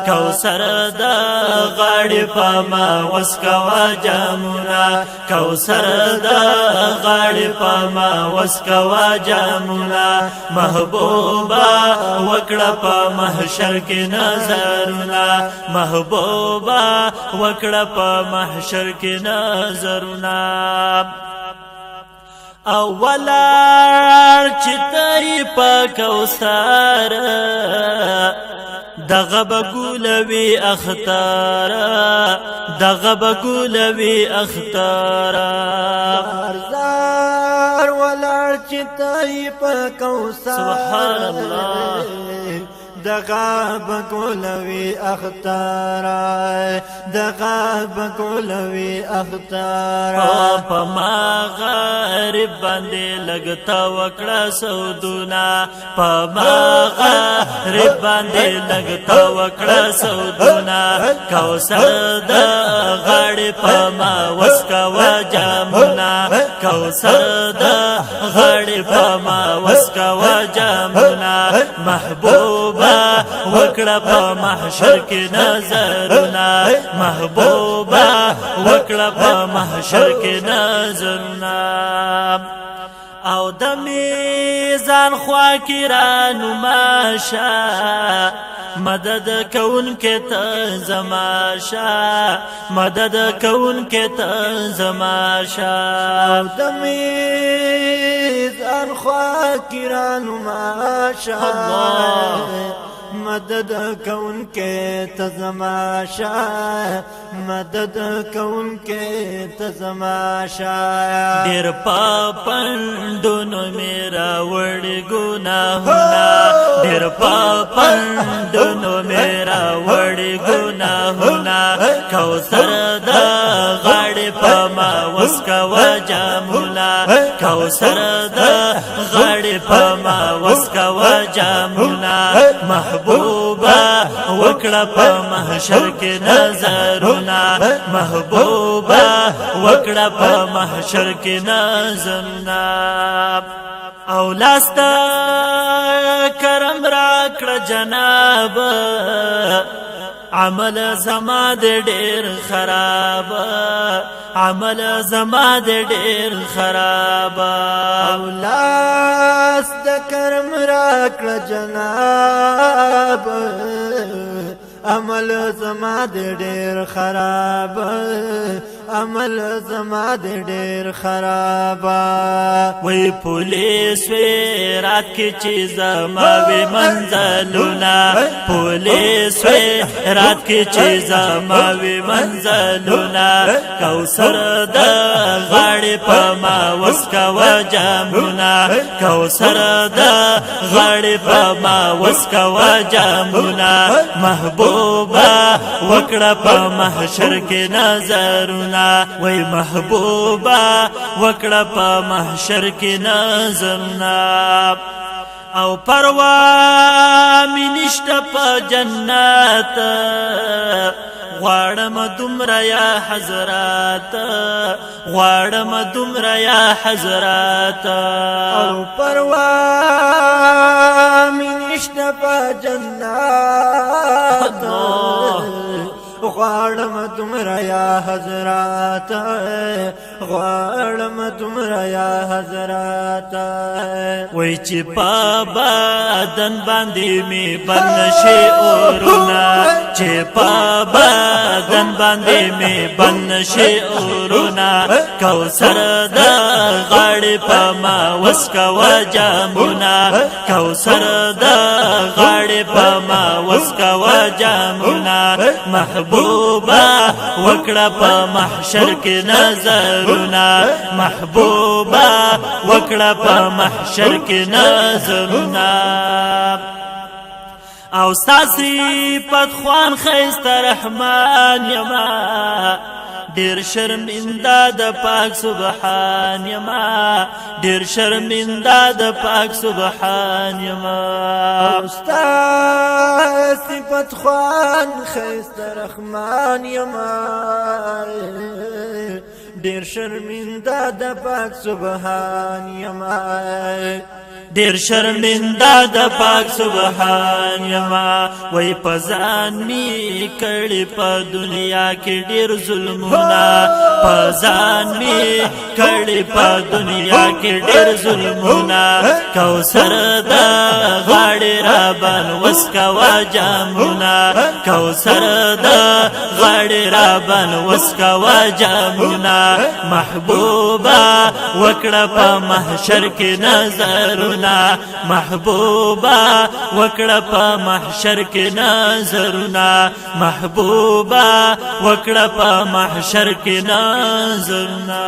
کوثر د غاړې په ما وسکوا جامونه کوثر د غاړې په ما وسکوا جامونه محبوبا وکړه په محشر کې نظرونه محبوبا وکړه په محشر کې نظرونه اولار چې تای په کوثر دغه بګولوي اختار دغه بګولوي اختار زار ولار چې تای په کوثر سبحان الله دغه بګولوي اختار دغه بګولوي اختار په ما غریب باندې لګتا وکړه سودونا په ما غریب باندې لګتا وکړه سودونا کوثر د غاړې په ما وسکوا جامونه کوثر د غاړې په ما وسکوا جامونه محبوبا وکړه په محشر کې نظرونه محبوبا وکړه په محشر کې نظرونه او د میزان خوا کې رانو ماشه مدد کون کې ته زماشا مدد کون کې ته زماشا د میزان خوا کې رانو ماشه مدد کون کے تزماشا مدد کون کے تزماشا دیر پاپندونو میرا وڑی گناہونا دیر پاپندونو میرا وڑی گناہونا کوثر دا غاڑی پاما وسکوا جامونا کوثر دا غاڑی پاما وسکوا جامونا محبوبا وکړه په محشر کې نظرونه محبوبا وکړه په محشر کې نظرونه او لاستا کرم راکړه جناب عمل زما د ډیر خراب عمل زما د ډیر خراب اولاس د کرم راکړه جناب عمل زما د ډیر خراب عمل زما د ډیر خراب وی پولیس وی رات کې چې زما وی منزلونه پولیس وی رات کې چې زما وی منزلونه کوثر د غاړې په ما وسکوا جامونه کوثر د غاړې په ما وسکوا جامونه محبوبا وکړه په محشر کې نظرونه وی محبوبا وکړه په محشر کې نظرونه او پروا می نشته په جنت غواړم دومره یا حضرات غواړم دومره یا حضرات او پروا می نشته په جنت غواړم تمرا یا حضرات غواړم تمرا یا حضرات وای چې په بدن باندې می بنشي اورونه چې په بدن باندې می بنشي اورونه کوثر د غاړې په ما وسکوا جامونه کوثر د غاړې په ما وسکوا جامونه محبوبا وکړه په محشر کې نظرونه محبوبا وکړه په محشر کې نظرونه او ساسي پتخوان خیست رحمان یما ډیر شرمنده د پاک سبحان یما ډیر شرمنده د پاک سبحان یما استاد صفت خوان خیست رحمان یما ډیر شرمنده د پاک سبحان یما ډیر شرمنده د پاک سبحان یما وای پزان می کړي په دنیا کې ډیر ظلمونه پزان می کړي په دنیا کې ډیر ظلمونه کوثر د غاړې را بن وسکوا جامونه کوثر د غاړې را بن وسکوا جامونه محبوبا وکړه په محشر کې نظرونه محبوبا وکړه په محشر کې نظرونه محبوبا وکړه په محشر کې نظرونه